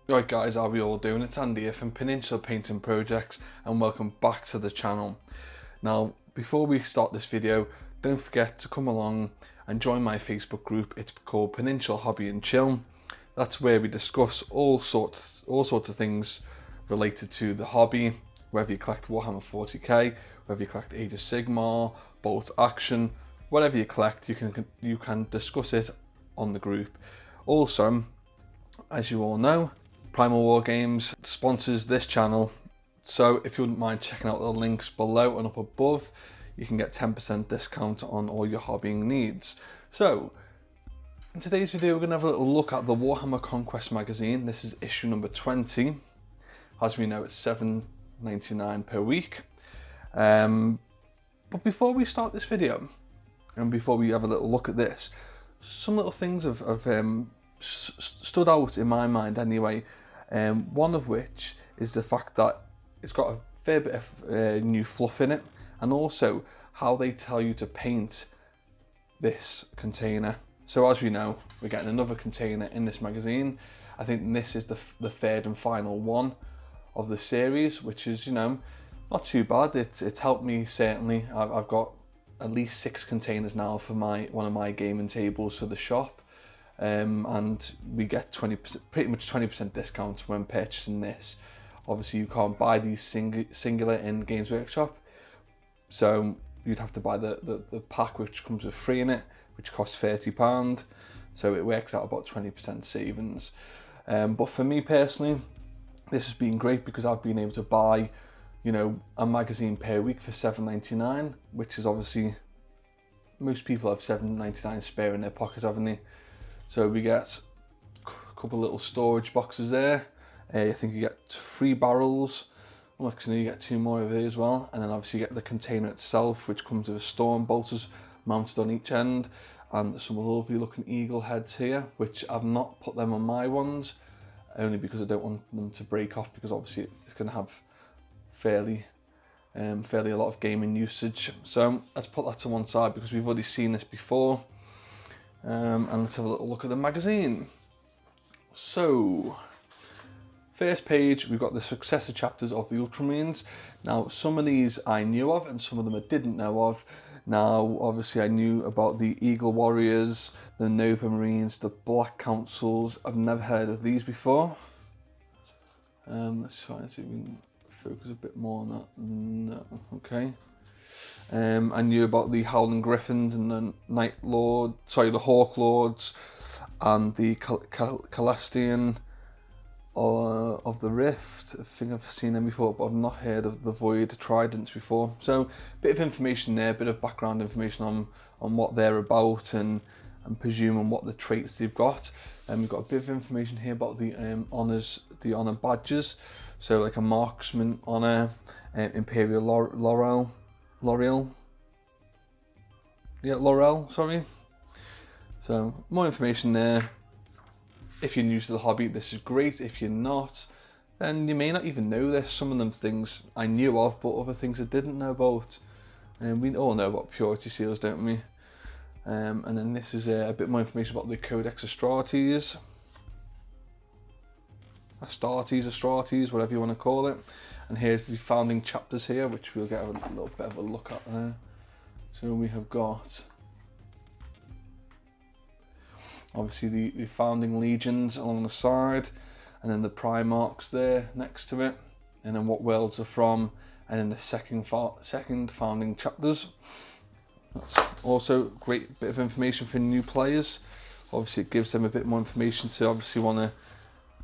Right guys, how are we all doing? It's Andy here from Peninsula Painting Projects and welcome back to the channel. Now, before we start this video, don't forget to come along and join my Facebook group. It's called Peninsula Hobby and Chill. That's where we discuss all sorts of things related to the hobby, whether you collect Warhammer 40K, whether you collect Age of Sigmar, Bolt Action, whatever you collect, you can discuss it on the group. Also, as you all know, Primal War Games sponsors this channel, so if you wouldn't mind checking out the links below and up above, you can get 10% discount on all your hobbying needs. So, in today's video we're going to have a little look at the Warhammer Conquest magazine. This is issue number 20. As we know, it's $7.99 per week. But before we start this video, and before we have a little look at this, some little things have stood out in my mind anyway. One of which is the fact that it's got a fair bit of new fluff in it, and also how they tell you to paint this container. So as we know, we're getting another container in this magazine. I think this is the third and final one of the series, which is, you know, not too bad. It's helped me certainly. I've got at least 6 containers now for one of my gaming tables for the shop. And we get pretty much 20% discount when purchasing this. Obviously you can't buy these singular in Games Workshop, so you'd have to buy the pack which comes with 3 in it, which costs £30, so it works out about 20% savings. But for me personally, this has been great because I've been able to buy, you know, a magazine per week for $7.99, which is obviously, most people have $7.99 spare in their pockets, haven't they? So we get a couple little storage boxes there. I think you get 3 barrels. Well, actually, you get 2 more over here as well. And then obviously you get the container itself, which comes with a storm bolters mounted on each end. And some lovely looking eagle heads here, which I've not put them on my ones, only because I don't want them to break off, because obviously it's going to have fairly a lot of gaming usage. So let's put that to one side because we've already seen this before. And let's have a little look at the magazine. So, first page, we've got the successor chapters of the Ultramarines. Now, some of these I knew of and some of them I didn't know of. Now, obviously I knew about the Eagle Warriors, the Nova Marines, the Black Councils. I've never heard of these before. Let's try and see if we can focus a bit more on that. No, okay. I knew about the Howling Griffins and the the Hawk Lords, and the Celestian of the Rift. I think I've seen them before, but I've not heard of the Void Tridents before. So, a bit of information there, a bit of background information on what they're about and presuming what the traits they've got. And we've got a bit of information here about the honours, the honour badges. So, like a marksman honour, Imperial Laurel, sorry. So more information there. If you're new to the hobby, this is great. If you're not, then you may not even know this. Some of them things I knew of, but other things I didn't know about. And we all know about purity seals, don't we? And then this is a bit more information about the Codex Astartes, whatever you want to call it. And here's the founding chapters here, which we'll get a little bit of a look at there. So we have got, obviously, the founding legions along the side, and then the Primarchs there next to it, and then what worlds are from, and then the second founding chapters. That's also a great bit of information for new players. Obviously it gives them a bit more information to obviously want to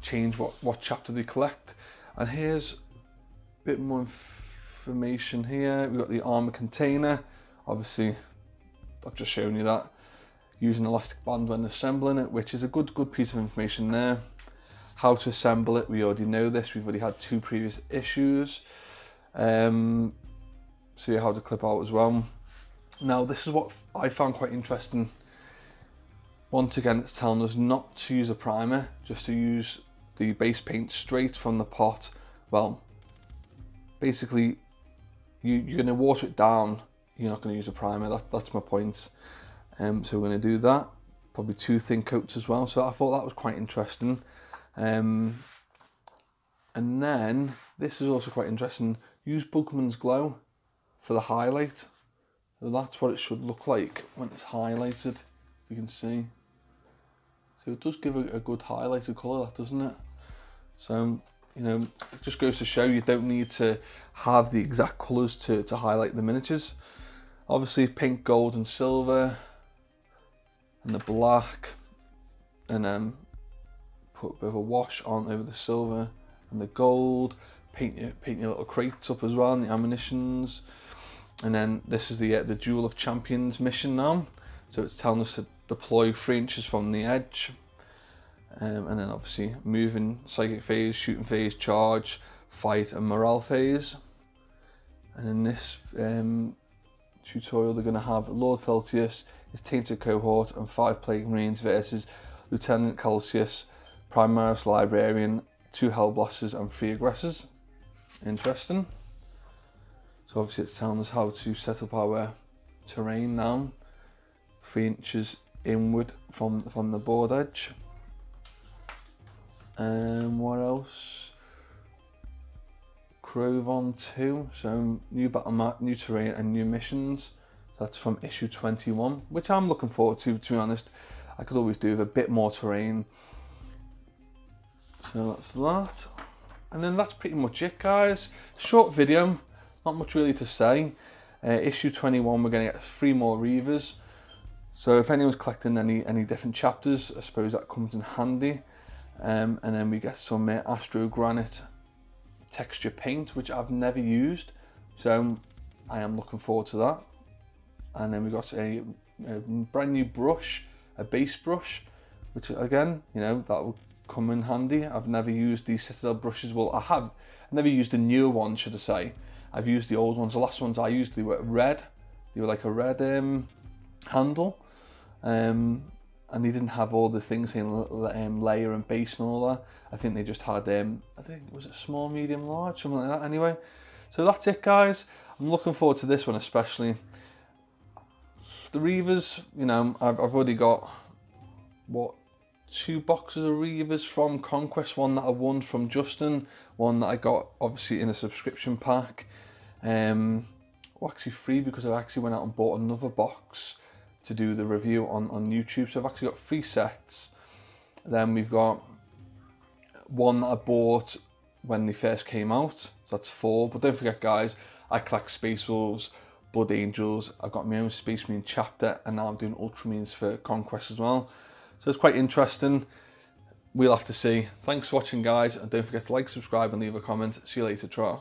change what chapter they collect. And here's a bit more information here. We've got the armor container. Obviously, I've just shown you that. Using elastic band when assembling it, which is a good piece of information there. How to assemble it, we already know this. We've already had 2 previous issues. So yeah, how to clip out as well. Now, this is what I found quite interesting. Once again, it's telling us not to use a primer, just to use the base paint straight from the pot. Well, basically, you're going to water it down. You're not going to use a primer. That's my point. So we're going to do that. Probably 2 thin coats as well. So I thought that was quite interesting. And then, this is also quite interesting, use Bugman's Glow for the highlight. So that's what it should look like when it's highlighted, you can see. So it does give a good highlighted colour, that, doesn't it? So, you know, it just goes to show you don't need to have the exact colours to highlight the miniatures. Obviously pink, gold and silver, and the black, and then put a bit of a wash on over the silver and the gold. Paint your little crates up as well, and the ammunitions. And then this is the Duel of Champions mission now. So it's telling us to deploy 3 inches from the edge. And then obviously moving, psychic phase, shooting phase, charge, fight and morale phase. And in this tutorial they're going to have Lord Feltius, his Tainted Cohort and 5 Plague Marines versus Lieutenant Calcius, Primaris Librarian, 2 Hellblasters and 3 Aggressors. Interesting. So obviously it's telling us how to set up our terrain now. 3 inches inward from the board edge. And what else? Crovon 2, so new battle map, new terrain and new missions. So that's from issue 21, which I'm looking forward to be honest. I could always do with a bit more terrain. So that's that. And then that's pretty much it, guys. Short video, not much really to say. Issue 21, we're going to get 3 more Reivers. So if anyone's collecting any different chapters, I suppose that comes in handy. And then we get some Astro Granite texture paint, which I've never used, so I am looking forward to that. And then we got a brand new brush, a base brush, which again, you know, that will come in handy. I've never used these Citadel brushes. Well, I've never used the newer ones, should I say. I've used the old ones. The last ones I used, they were red. They were like a red handle. And they didn't have all the things saying layer and base and all that. I think they just had, I think, was it small, medium, large, something like that anyway. So that's it, guys. I'm looking forward to this one especially. The Reivers, you know, I've already got, what, 2 boxes of Reivers from Conquest. One that I won from Justin, one that I got obviously in a subscription pack. Well, actually 3 because I actually went out and bought another box to do the review on YouTube. So I've actually got 3 sets. Then we've got one that I bought when they first came out, so that's 4. But don't forget, guys, I collect Space Wolves, Blood Angels, I've got my own Space Marine chapter, and now I'm doing Ultramarines for Conquest as well. So it's quite interesting. We'll have to see. Thanks for watching, guys, and don't forget to like, subscribe and leave a comment. See you later, tra.